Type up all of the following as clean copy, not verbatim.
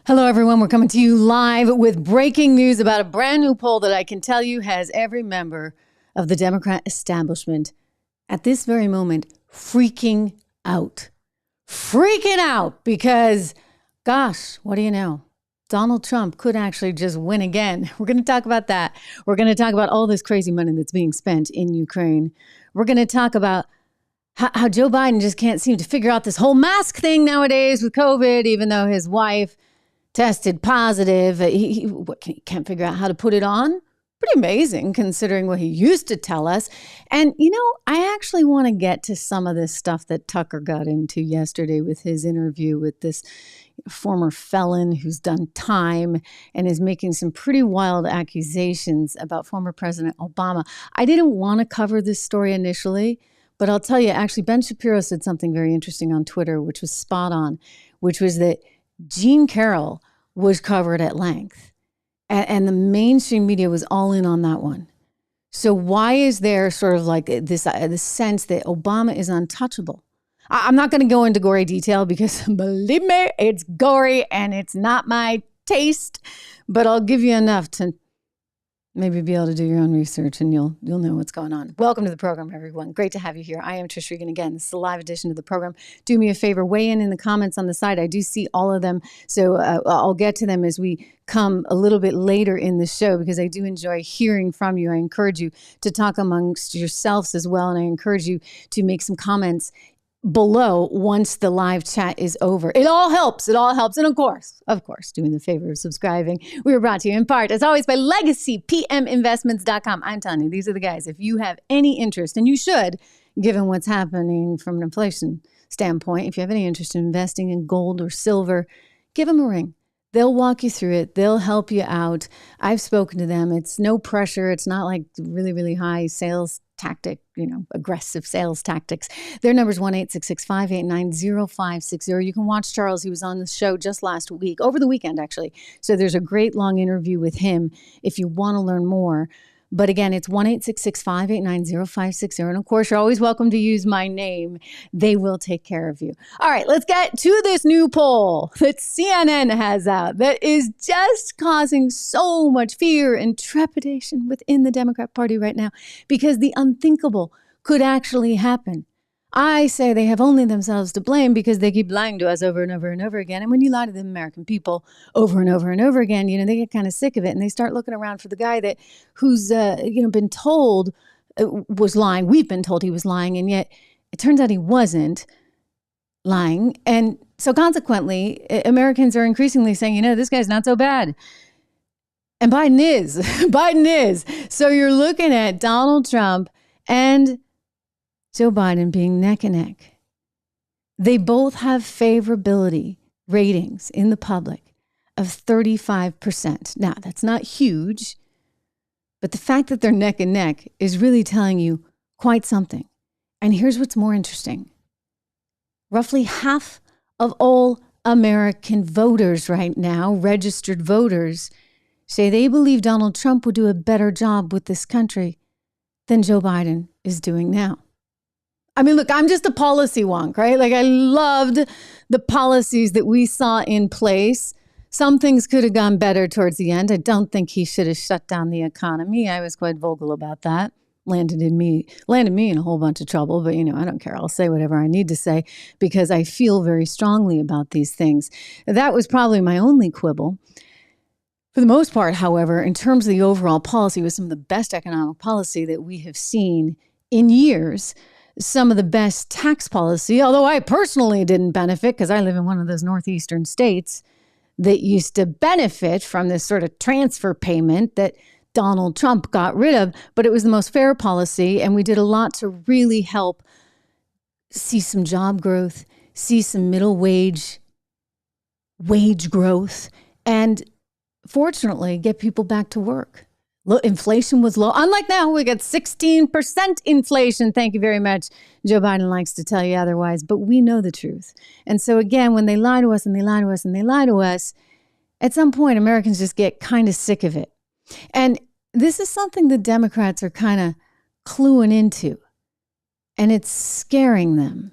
Hello, everyone. We're coming to you live with breaking news about a brand new poll that I can tell you has every member of the Democrat establishment at this very moment freaking out. Freaking out because, gosh, what do you know? Donald Trump could actually just win again. We're going to talk about that. We're going to talk about all this crazy money that's being spent in Ukraine. We're going to talk about how Joe Biden just can't seem to figure out this whole mask thing nowadays with COVID, even though his wife tested positive. He can't figure out how to put it on. Pretty amazing considering what he used to tell us. And, you know, I actually want to get to some of this stuff that Tucker got into yesterday with his interview with this former felon who's done time and is making some pretty wild accusations about former President Obama. I didn't want to cover this story initially, but I'll tell you, actually, Ben Shapiro said something very interesting on Twitter, which was spot on, which was that Jean Carroll was covered at length, and the mainstream media was all in on that one. So why is there sort of like this sense that Obama is untouchable? I'm not going to go into gory detail because believe me, it's gory and it's not my taste, but I'll give you enough to maybe be able to do your own research and you'll know what's going on. Welcome to the program, everyone. Great to have you here. I am Trish Regan again. This is a live edition of the program. Do me a favor, weigh in the comments on the side. I do see all of them, so I'll get to them as we come a little bit later in the show because I do enjoy hearing from you. I encourage you to talk amongst yourselves as well, and I encourage you to make some comments below once the live chat is over. It all helps. It all helps. And of course, doing the favor of subscribing. We are brought to you in part, as always, by LegacyPMInvestments.com. I'm telling you, these are the guys. If you have any interest, and you should, given what's happening from an inflation standpoint, if you have any interest in investing in gold or silver, give them a ring. They'll walk you through it. They'll help you out. I've spoken to them. It's no pressure. It's not like really, really high sales tactic, aggressive sales tactics. Their number is 1-866-589-0560. You can watch Charles. He was on the show just last week, over the weekend, actually. So there's a great long interview with him if you want to learn more. But again, it's 1-866-589-0560. And of course, you're always welcome to use my name. They will take care of you. All right, let's get to this new poll that CNN has out that is just causing so much fear and trepidation within the Democrat Party right now because the unthinkable could actually happen. I say they have only themselves to blame because they keep lying to us over and over and over again. And when you lie to the American people over and over and over again, they get kind of sick of it and they start looking around for the guy who's been told was lying. We've been told he was lying, and yet it turns out he wasn't lying. And so consequently, Americans are increasingly saying, this guy's not so bad. And Biden is. Biden is. So you're looking at Donald Trump and Joe Biden being neck and neck. They both have favorability ratings in the public of 35%. Now, that's not huge, but the fact that they're neck and neck is really telling you quite something. And here's what's more interesting. Roughly half of all American voters right now, registered voters, say they believe Donald Trump would do a better job with this country than Joe Biden is doing now. I mean, look, I'm just a policy wonk, right? Like, I loved the policies that we saw in place. Some things could have gone better towards the end. I don't think he should have shut down the economy. I was quite vocal about that. Landed me in a whole bunch of trouble, but I don't care. I'll say whatever I need to say because I feel very strongly about these things. That was probably my only quibble. For the most part, however, in terms of the overall policy, it was some of the best economic policy that we have seen in years. Some of the best tax policy, although I personally didn't benefit because I live in one of those northeastern states that used to benefit from this sort of transfer payment that Donald Trump got rid of. But it was the most fair policy, and we did a lot to really help see some job growth, see some middle wage growth, and fortunately get people back to work. Inflation was low. Unlike now, we got 16% inflation. Thank you very much. Joe Biden likes to tell you otherwise, but we know the truth. And so again, when they lie to us and they lie to us and they lie to us, at some point, Americans just get kind of sick of it. And this is something the Democrats are kind of cluing into, and it's scaring them.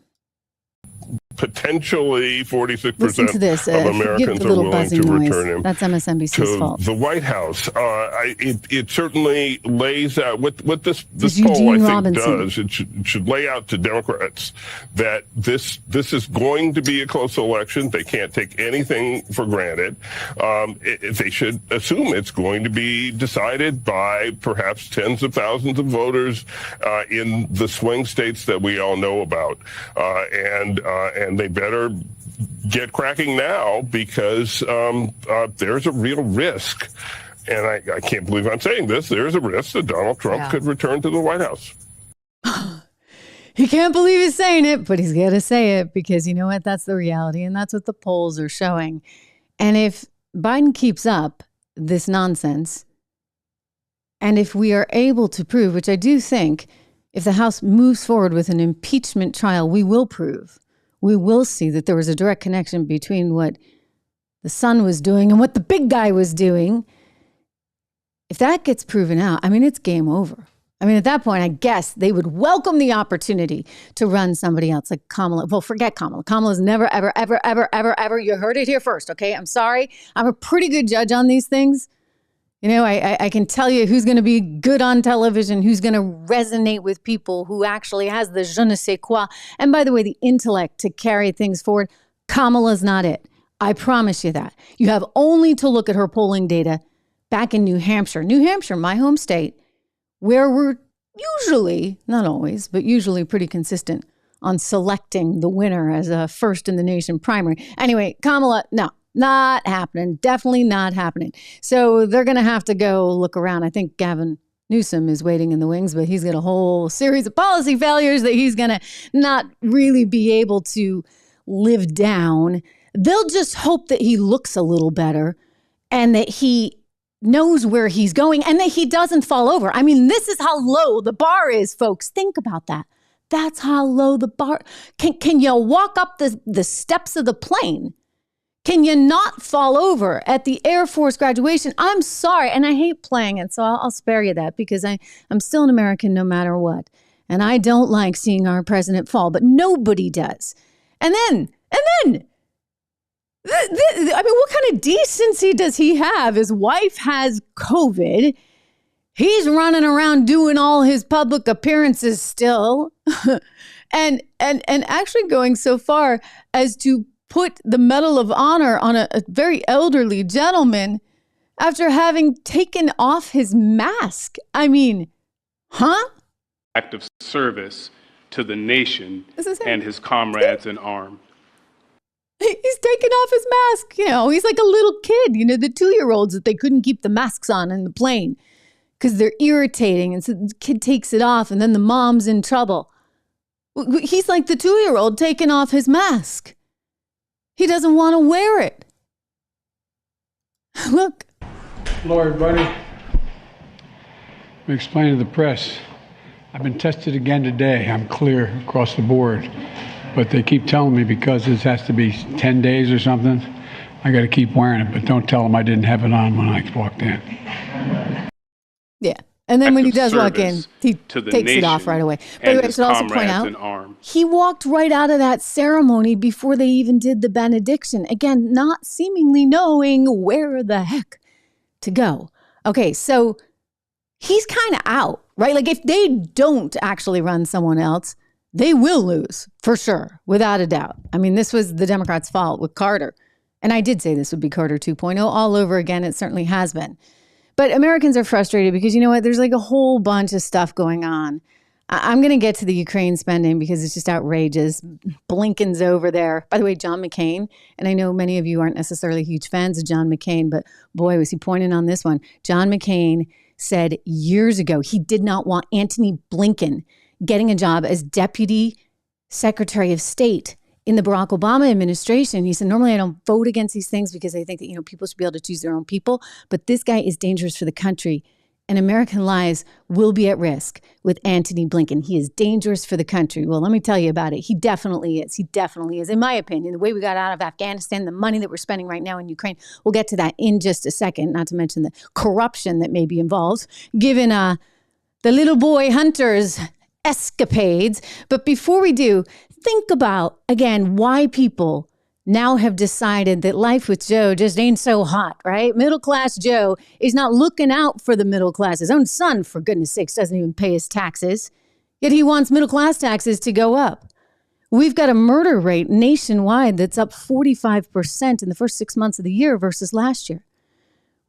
potentially 46% of Americans are willing to return him. That's MSNBC's fault. The White House. It certainly lays out what this poll Eugene I think Robinson does. It should lay out to Democrats that this is going to be a close election. They can't take anything for granted. They should assume it's going to be decided by perhaps tens of thousands of voters in the swing states that we all know about, and they better get cracking now because there's a real risk, and I can't believe I'm saying this, there's a risk that Donald Trump could return to the White House. He can't believe he's saying it, but he's got to say it because you know what? That's the reality, and that's what the polls are showing. And if Biden keeps up this nonsense, and if we are able to prove, which I do think, if the House moves forward with an impeachment trial, we will prove. We will see that there was a direct connection between what the son was doing and what the big guy was doing. If that gets proven out, I mean, it's game over. I mean, at that point, I guess they would welcome the opportunity to run somebody else like Kamala. Well, forget Kamala. Kamala's never, ever, ever, ever, ever, ever. You heard it here first, okay? I'm sorry. I'm a pretty good judge on these things. You know, I can tell you who's going to be good on television, who's going to resonate with people, who actually has the je ne sais quoi. And by the way, the intellect to carry things forward. Kamala's not it. I promise you that. You have only to look at her polling data back in New Hampshire. New Hampshire, my home state, where we're usually, not always, but usually pretty consistent on selecting the winner as a first in the nation primary. Anyway, Kamala, no. Not happening. Definitely not happening. So they're going to have to go look around. I think Gavin Newsom is waiting in the wings, but he's got a whole series of policy failures that he's going to not really be able to live down. They'll just hope that he looks a little better and that he knows where he's going and that he doesn't fall over. I mean, this is how low the bar is, folks. Think about that. That's how low the bar. Can you walk up the steps of the plane? Can you not fall over at the Air Force graduation? I'm sorry, and I hate playing it, so I'll spare you that because I'm still an American no matter what. And I don't like seeing our president fall, but nobody does. And then, I mean, what kind of decency does he have? His wife has COVID. He's running around doing all his public appearances still. and actually going so far as to put the Medal of Honor on a very elderly gentleman after having taken off his mask. I mean, huh? Act of service to the nation and his comrades in arms. He's taken off his mask. You know, he's like a little kid, you know, the 2-year-olds that they couldn't keep the masks on in the plane because they're irritating. And so the kid takes it off and then the mom's in trouble. He's like the 2-year-old taking off his mask. He doesn't want to wear it. Look. Hello, everybody. Let me explain to the press. I've been tested again today. I'm clear across the board. But they keep telling me because this has to be 10 days or something, I got to keep wearing it. But don't tell them I didn't have it on when I walked in. Yeah. And then when he does walk in, he takes it off right away. But I should also point out, he walked right out of that ceremony before they even did the benediction. Again, not seemingly knowing where the heck to go. Okay, so he's kind of out, right? Like if they don't actually run someone else, they will lose for sure, without a doubt. I mean, this was the Democrats' fault with Carter. And I did say this would be Carter 2.0 all over again. It certainly has been. But Americans are frustrated because, you know what, there's like a whole bunch of stuff going on. I'm going to get to the Ukraine spending because it's just outrageous. Blinken's over there. By the way, John McCain, and I know many of you aren't necessarily huge fans of John McCain, but boy, was he pointing on this one. John McCain said years ago he did not want Antony Blinken getting a job as Deputy Secretary of State in the Barack Obama administration. He said, normally I don't vote against these things because I think that, you know, people should be able to choose their own people. But this guy is dangerous for the country. And American lives will be at risk with Antony Blinken. He is dangerous for the country. Well, let me tell you about it. He definitely is. He definitely is. In my opinion, the way we got out of Afghanistan, the money that we're spending right now in Ukraine, we'll get to that in just a second, not to mention the corruption that may be involved, given the little boy Hunter's escapades. But before we do, think about, again, why people now have decided that life with Joe just ain't so hot, right? Middle class Joe is not looking out for the middle class. His own son, for goodness sakes, doesn't even pay his taxes. Yet he wants middle class taxes to go up. We've got a murder rate nationwide that's up 45% in the first 6 months of the year versus last year.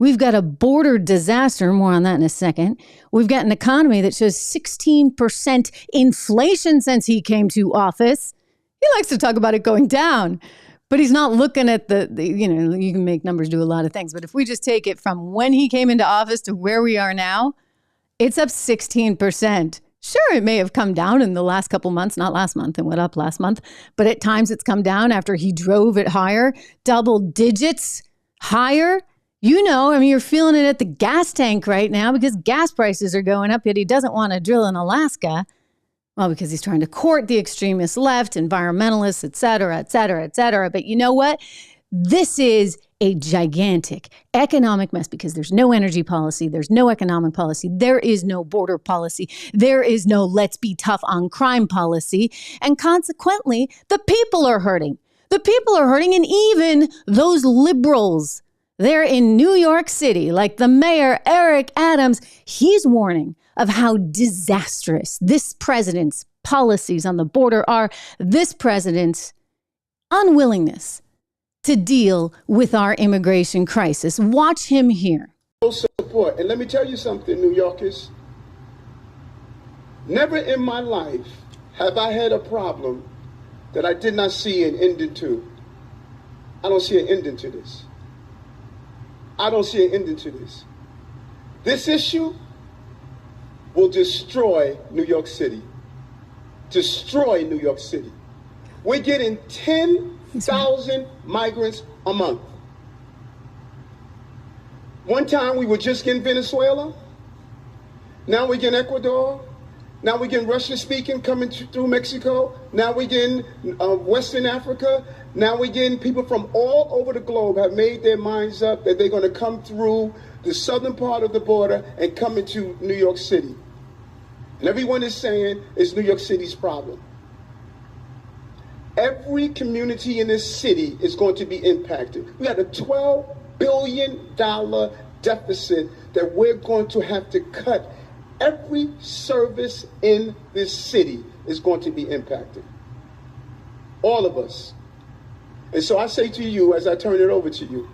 We've got a border disaster, more on that in a second. We've got an economy that shows 16% inflation since he came to office. He likes to talk about it going down, but he's not looking at you can make numbers do a lot of things. But if we just take it from when he came into office to where we are now, it's up 16%. Sure, it may have come down in the last couple months, not last month, and went up last month, but at times it's come down after he drove it higher, double digits higher. You're feeling it at the gas tank right now because gas prices are going up, yet he doesn't want to drill in Alaska. Well, because he's trying to court the extremist left, environmentalists, et cetera, et cetera, et cetera. But you know what? This is a gigantic economic mess because there's no energy policy. There's no economic policy. There is no border policy. There is no let's be tough on crime policy. And consequently, the people are hurting. The people are hurting. And even those liberals there in New York City, like the mayor, Eric Adams, he's warning of how disastrous this president's policies on the border are, this president's unwillingness to deal with our immigration crisis. Watch him here. Support. And let me tell you something, New Yorkers. Never in my life have I had a problem that I did not see an ending to. I don't see an ending to this. I don't see an ending to this. This issue will destroy New York City. Destroy New York City. We're getting 10,000 migrants a month. One time we were just getting Venezuela. Now we're getting Ecuador. Now we're getting Russian speaking coming through Mexico. Now we're getting Western Africa. Now we're getting people from all over the globe have made their minds up that they're going to come through the southern part of the border and come into New York City. And everyone is saying it's New York City's problem. Every community in this city is going to be impacted. We had a $12 billion deficit that we're going to have to cut. Every service in this city is going to be impacted. All of us. And so I say to you, as I turn it over to you,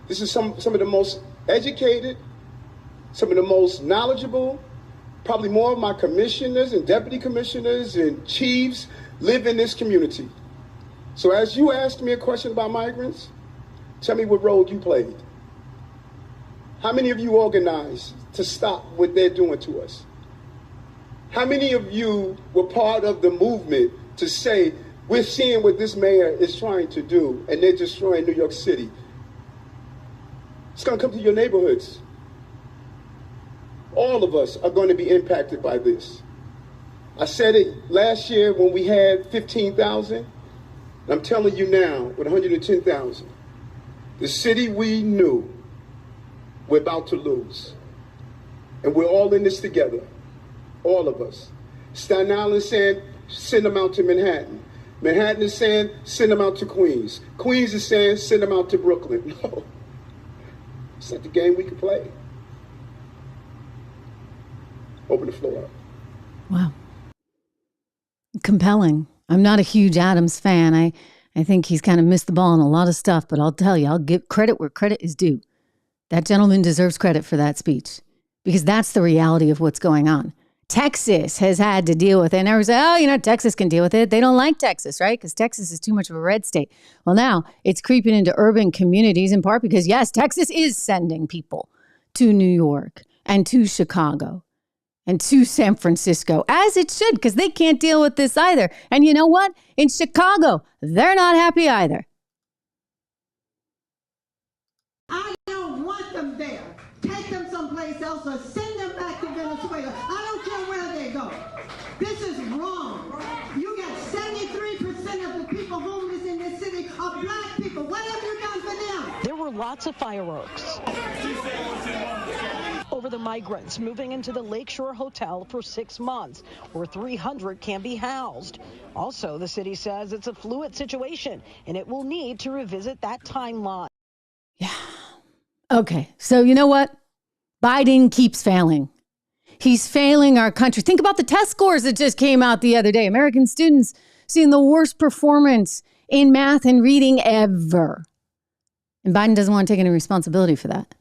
this is some of the most educated, some of the most knowledgeable, probably more of my commissioners and deputy commissioners and chiefs live in this community. So as you asked me a question about migrants, tell me what role you played. How many of you organized to stop what they're doing to us? How many of you were part of the movement to say, we're seeing what this mayor is trying to do and they're destroying New York City? It's going to come to your neighborhoods. All of us are going to be impacted by this. I said it last year when we had 15,000. I'm telling you now, with 110,000, the city we knew we're about to lose. And we're all in this together, all of us. Staten Island is saying, send them out to Manhattan. Manhattan is saying, send them out to Queens. Queens is saying, send them out to Brooklyn. No, it's not the game we can play. Open the floor up. Wow. Compelling. I'm not a huge Adams fan. I think he's kind of missed the ball on a lot of stuff, but I'll tell you, I'll give credit where credit is due. That gentleman deserves credit for that speech because that's the reality of what's going on. Texas has had to deal with it. And everyone say, Texas can deal with it. They don't like Texas, right? Because Texas is too much of a red state. Well, now it's creeping into urban communities in part because, yes, Texas is sending people to New York and to Chicago and to San Francisco, as it should, because they can't deal with this either. And you know what? In Chicago, they're not happy either. I don't want them there. Take them someplace else or send them back to Venezuela. I don't care where they go. This is wrong. You got 73% of the people homeless in this city are black people. What have you done for them? There were lots of fireworks. Over over the migrants moving into the Lakeshore Hotel for 6 months, where 300 can be housed. Also, the city says it's a fluid situation, and it will need to revisit that timeline. Yeah. Okay. So you know what? Biden keeps failing. He's failing our country. Think about the test scores that just came out the other day. American students seeing the worst performance in math and reading ever. And Biden doesn't want to take any responsibility for that.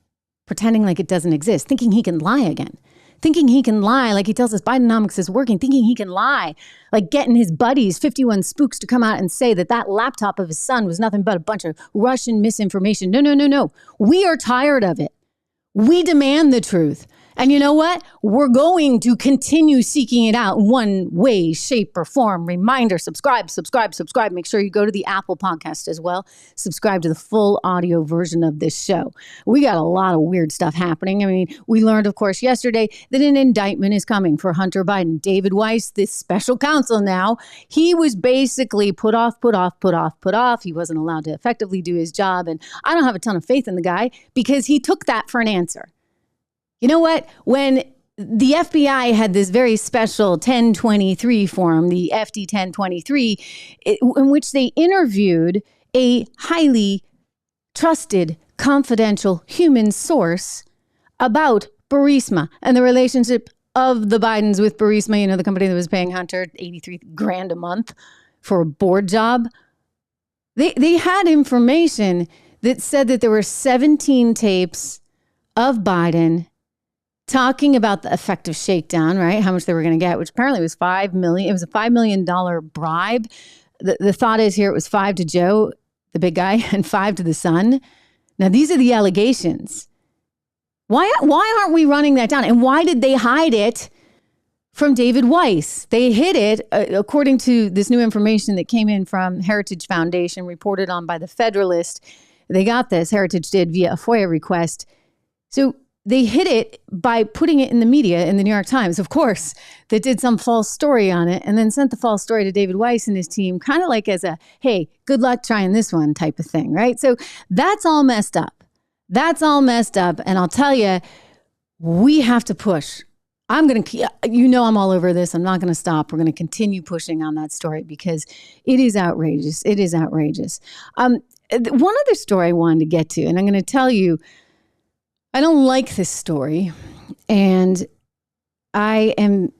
Pretending like it doesn't exist. Thinking he can lie again. Thinking he can lie like he tells us Bidenomics is working. Thinking he can lie like getting his buddies, 51 spooks, to come out and say that laptop of his son was nothing but a bunch of Russian misinformation. No. We are tired of it. We demand the truth. And you know what? We're going to continue seeking it out in one way, shape, or form. Reminder, subscribe. Make sure you go to the Apple podcast as well. Subscribe to the full audio version of this show. We got a lot of weird stuff happening. I mean, we learned, of course, yesterday that an indictment is coming for Hunter Biden. David Weiss, this special counsel now, he was basically put off. He wasn't allowed to effectively do his job. And I don't have a ton of faith in the guy because he took that for an answer. You know what? When the FBI had this very special 1023 form, the FD 1023, in which they interviewed a highly trusted, confidential human source about Burisma and the relationship of the Bidens with Burisma, you know, the company that was paying Hunter $83,000 a month for a board job. They had information that said that there were 17 tapes of Biden talking about the effective shakedown, right? How much they were going to get, which apparently was $5 million. It was a $5 million bribe. The thought is here it was 5 to Joe, the big guy, and 5 to the son. Now, these are the allegations. Why aren't we running that down? And why did they hide it from David Weiss? They hid it, according to this new information that came in from Heritage Foundation, reported on by the Federalist. They got this, Heritage did, via a FOIA request. So they hid it by putting it in the media, in the New York Times, of course, that did some false story on it and then sent the false story to David Weiss and his team, kind of like as a, hey, good luck trying this one type of thing, right? So that's all messed up. And I'll tell you, we have to push. I'm all over this. I'm not going to stop. We're going to continue pushing on that story because it is outrageous. One other story I wanted to get to, and I'm going to tell you, I don't like this story, and I am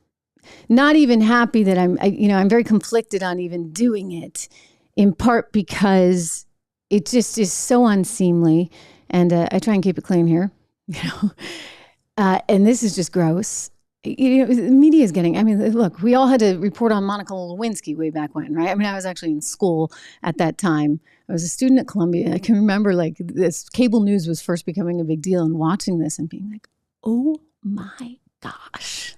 not even happy that I'm very conflicted on even doing it, in part because it just is so unseemly, and I try and keep it clean here, and this is just gross. The media is getting, look, we all had to report on Monica Lewinsky way back when, right? I was actually in school at that time. I was a student at Columbia. I can remember this cable news was first becoming a big deal and watching this and being like, oh my gosh,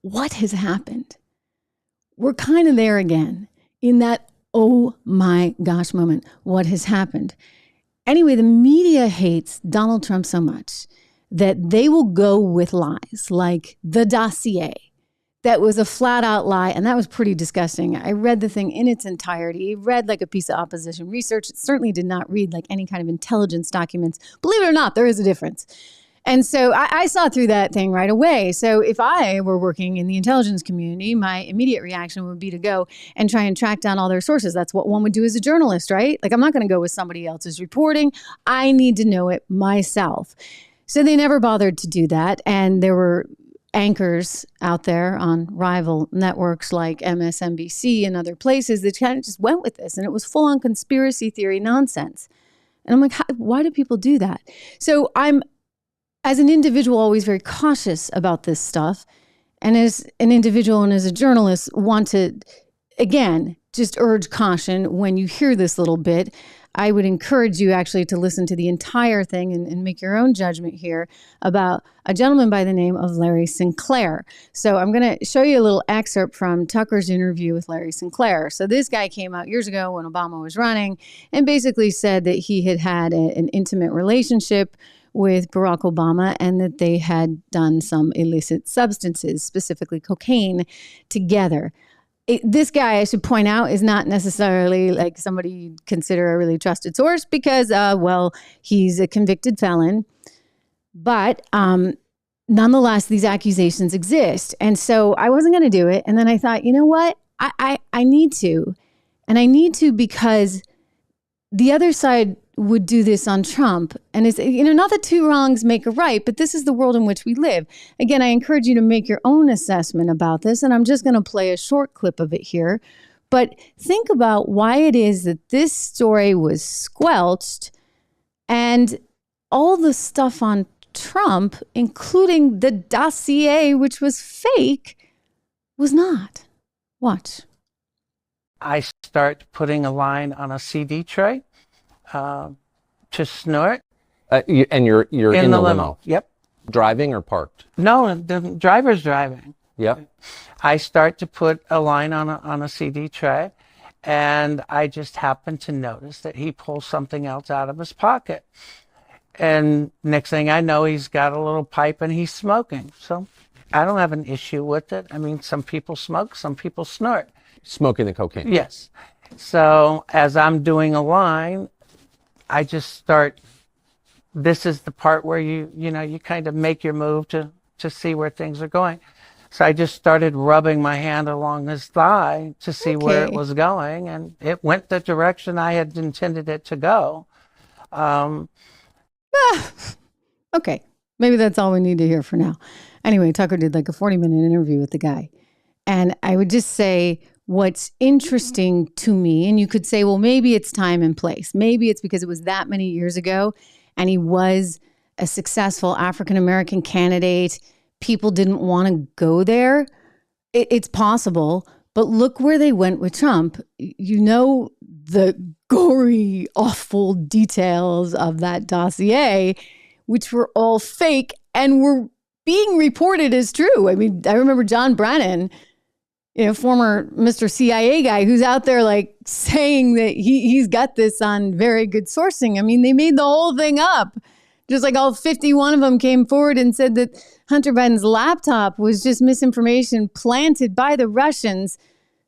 what has happened? We're kind of there again in that, oh my gosh moment. What has happened? Anyway, the media hates Donald Trump so much that they will go with lies like the dossier. That was a flat out lie. And that was pretty disgusting. I read the thing in its entirety. It read like a piece of opposition research. It certainly did not read like any kind of intelligence documents. Believe it or not, there is a difference. And so I saw through that thing right away. So if I were working in the intelligence community, my immediate reaction would be to go and try and track down all their sources. That's what one would do as a journalist, right? I'm not going to go with somebody else's reporting. I need to know it myself. So they never bothered to do that. And there were anchors out there on rival networks like MSNBC and other places that kind of just went with this. And it was full on conspiracy theory nonsense. And I'm like, why do people do that? So I'm, as an individual, always very cautious about this stuff. And as an individual and as a journalist, want to, again, just urge caution when you hear this little bit. I would encourage you actually to listen to the entire thing and make your own judgment here about a gentleman by the name of Larry Sinclair. So I'm going to show you a little excerpt from Tucker's interview with Larry Sinclair. So this guy came out years ago when Obama was running and basically said that he had an intimate relationship with Barack Obama and that they had done some illicit substances, specifically cocaine, together. This guy, I should point out, is not necessarily like somebody you'd consider a really trusted source because, he's a convicted felon. But nonetheless, these accusations exist. And so I wasn't going to do it. And then I thought, you know what? I need to. And I need to because the other side would do this on Trump. And it's, not that two wrongs make a right, but this is the world in which we live. Again, I encourage you to make your own assessment about this. And I'm just going to play a short clip of it here. But think about why it is that this story was squelched and all the stuff on Trump, including the dossier, which was fake, was not. Watch. I start putting a line on a CD tray to snort. And you're in the limo? Yep. Driving or parked? No, the driver's driving. Yep. I start to put a line on a CD tray, and I just happen to notice that he pulls something else out of his pocket. And next thing I know, he's got a little pipe and he's smoking. So I don't have an issue with it. I mean, some people smoke, some people snort. Smoking the cocaine? Yes. So as I'm doing a line, I just start, this is the part where you kind of make your move to see where things are going. So I just started rubbing my hand along his thigh to see where it was going, and it went the direction I had intended it to go. Okay, maybe that's all we need to hear for now. Anyway, Tucker did like a 40-minute interview with the guy. And I would just say what's interesting to me, and you could say, well, maybe it's time and place. Maybe it's because it was that many years ago and he was a successful African-American candidate. People didn't want to go there. It's possible. But look where they went with Trump. The gory, awful details of that dossier, which were all fake and were being reported as true. I mean, I remember John Brennan, former Mr. CIA guy, who's out there like saying that he's got this on very good sourcing. I mean, they made the whole thing up. Just like all 51 of them came forward and said that Hunter Biden's laptop was just misinformation planted by the Russians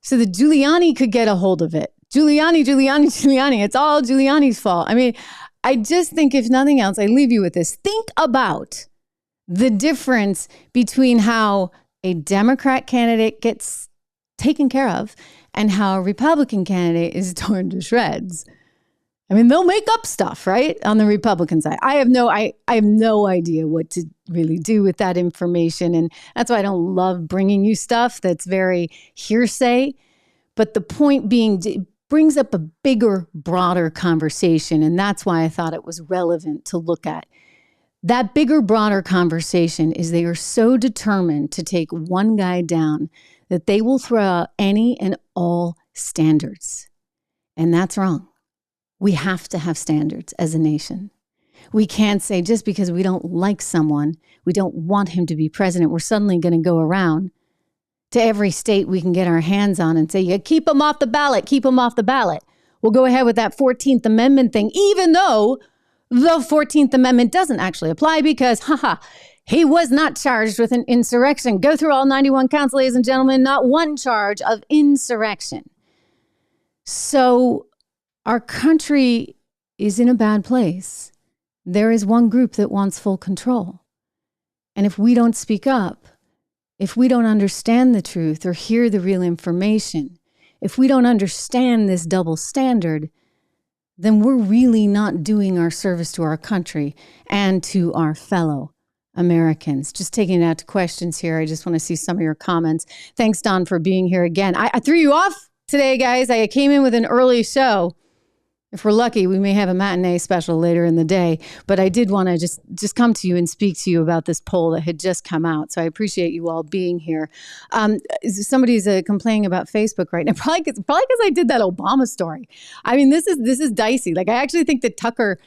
so that Giuliani could get a hold of it. Giuliani. It's all Giuliani's fault. I mean, I just think if nothing else, I leave you with this. Think about the difference between how a Democrat candidate gets taken care of and how a Republican candidate is torn to shreds. I mean, they'll make up stuff, right? On the Republican side. I have no idea what to really do with that information. And that's why I don't love bringing you stuff that's very hearsay. But the point being, it brings up a bigger, broader conversation. And that's why I thought it was relevant to look at. That bigger, broader conversation is they are so determined to take one guy down that they will throw out any and all standards. And that's wrong. We have to have standards as a nation. We can't say just because we don't like someone, we don't want him to be president, we're suddenly going to go around to every state we can get our hands on and say, yeah, keep him off the ballot, keep him off the ballot. We'll go ahead with that 14th Amendment thing, even though the 14th Amendment doesn't actually apply because, he was not charged with an insurrection. Go through all 91 counts, ladies and gentlemen, not one charge of insurrection. So our country is in a bad place. There is one group that wants full control. And if we don't speak up, if we don't understand the truth or hear the real information, if we don't understand this double standard, then we're really not doing our service to our country and to our fellow Americans. Just taking it out to questions here. I just want to see some of your comments. Thanks, Don, for being here again. I threw you off today, guys. I came in with an early show. If we're lucky, we may have a matinee special later in the day. But I did want to just come to you and speak to you about this poll that had just come out. So I appreciate you all being here. Somebody's complaining about Facebook right now, probably because I did that Obama story. I mean, this is dicey. Like, I actually think that Tucker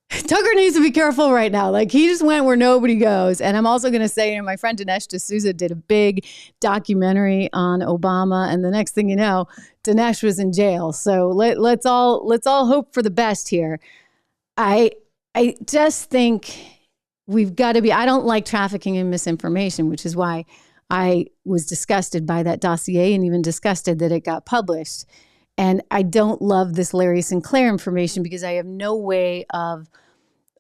needs to be careful right now. Like, he just went where nobody goes. And I'm also going to say, my friend Dinesh D'Souza did a big documentary on Obama. And the next thing you know, Dinesh was in jail. So let's all hope for the best here. I just think we've got to be, I don't like trafficking in misinformation, which is why I was disgusted by that dossier and even disgusted that it got published. And I don't love this Larry Sinclair information because I have no way of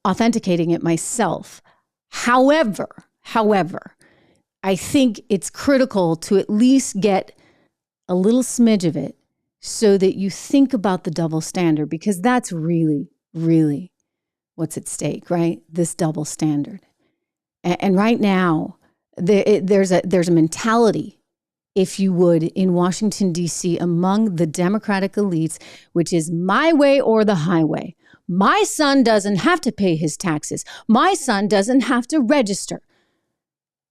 authenticating it myself. However, I think it's critical to at least get a little smidge of it so that you think about the double standard, because that's really, really what's at stake, right? This double standard. And right now, there's a mentality, if you would, in Washington, D.C., among the Democratic elites, which is my way or the highway. My son doesn't have to pay his taxes. My son doesn't have to register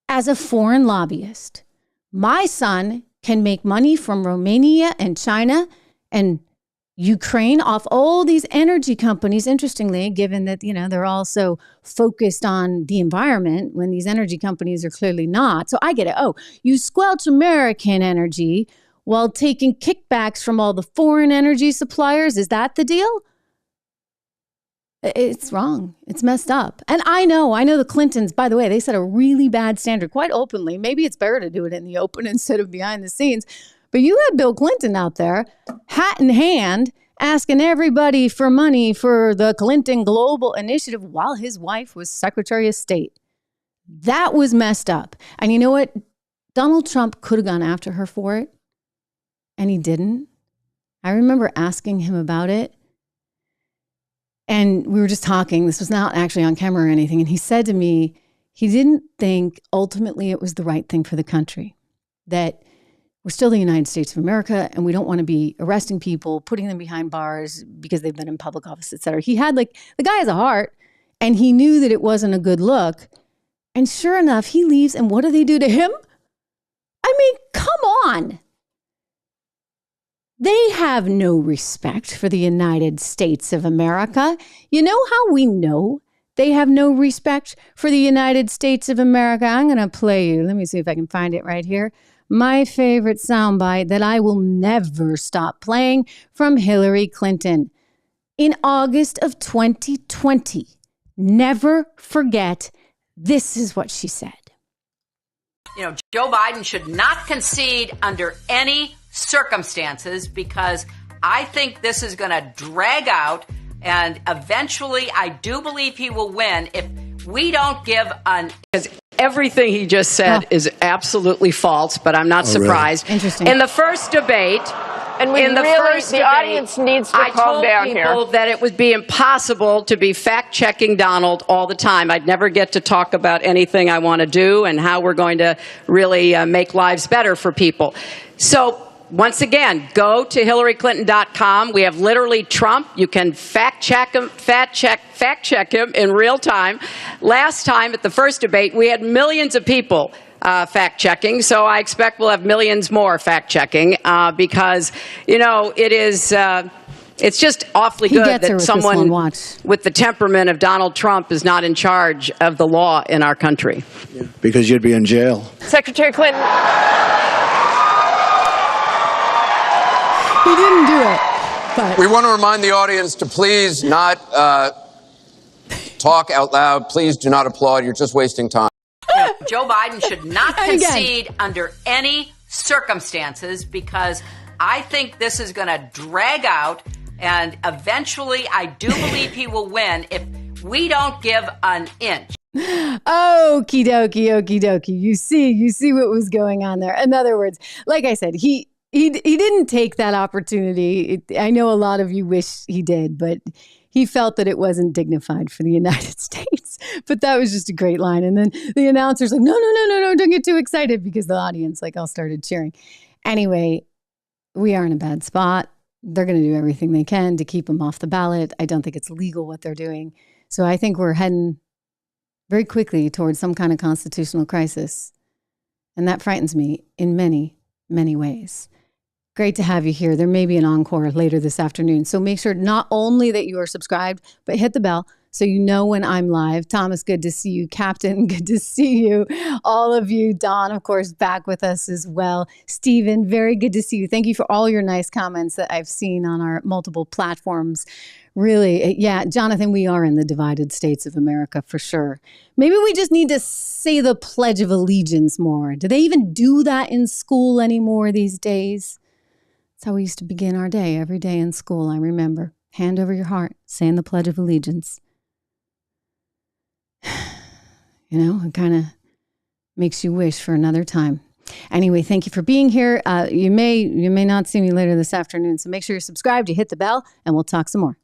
as a foreign lobbyist. My son can make money from Romania and China and Ukraine off all these energy companies, interestingly, given that, they're also focused on the environment when these energy companies are clearly not. So I get it. Oh, you squelch American energy while taking kickbacks from all the foreign energy suppliers. Is that the deal? It's wrong. It's messed up. And I know the Clintons, by the way, they set a really bad standard quite openly. Maybe it's better to do it in the open instead of behind the scenes. But you had Bill Clinton out there, hat in hand, asking everybody for money for the Clinton Global Initiative while his wife was Secretary of State. That was messed up. And you know what? Donald Trump could have gone after her for it, and he didn't. I remember asking him about it. And we were just talking. This was not actually on camera or anything. And he said to me, he didn't think ultimately it was the right thing for the country, that we're still the United States of America and we don't want to be arresting people, putting them behind bars because they've been in public office, et cetera. He had the guy has a heart, and he knew that it wasn't a good look. And sure enough, he leaves. And what do they do to him? I mean, come on. They have no respect for the United States of America. You know how we know they have no respect for the United States of America? I'm going to play you. Let me see if I can find it right here. My favorite soundbite that I will never stop playing from Hillary Clinton. In August of 2020, never forget, this is what she said. Joe Biden should not concede under any circumstances, because I think this is going to drag out, and eventually I do believe he will win if we don't give an... Everything he just said is absolutely false, but I'm not surprised. Really? Interesting. In the first debate, the audience needs to calm down here. I told people that it would be impossible to be fact-checking Donald all the time. I'd never get to talk about anything I want to do and how we're going to really make lives better for people. So, once again, go to HillaryClinton.com. We have literally Trump. You can fact check him in real time. Last time at the first debate, we had millions of people fact checking. So I expect we'll have millions more fact checking because, it's just awfully good that someone with the temperament of Donald Trump is not in charge of the law in our country. Yeah, because you'd be in jail. Secretary Clinton. He didn't do it. But we want to remind the audience to please not talk out loud. Please do not applaud. You're just wasting time. Joe Biden should not concede under any circumstances, because I think this is going to drag out, and eventually I do believe he will win if we don't give an inch. Okie dokie. You see what was going on there. In other words, like I said, he didn't take that opportunity. I know a lot of you wish he did, but he felt that it wasn't dignified for the United States. But that was just a great line. And then the announcer's like, no, don't get too excited, because the audience all started cheering. Anyway, we are in a bad spot. They're going to do everything they can to keep him off the ballot. I don't think it's legal what they're doing. So I think we're heading very quickly towards some kind of constitutional crisis. And that frightens me in many, many ways. Great to have you here. There may be an encore later this afternoon. So make sure not only that you are subscribed, but hit the bell so you know when I'm live. Thomas, good to see you. Captain, good to see you. All of you. Don, of course, back with us as well. Stephen, very good to see you. Thank you for all your nice comments that I've seen on our multiple platforms. Really, yeah, Jonathan, we are in the divided states of America for sure. Maybe we just need to say the Pledge of Allegiance more. Do they even do that in school anymore these days? That's how we used to begin our day, every day in school, I remember. Hand over your heart, saying the Pledge of Allegiance. It kind of makes you wish for another time. Anyway, thank you for being here. You may not see me later this afternoon, so make sure you're subscribed, you hit the bell, and we'll talk some more.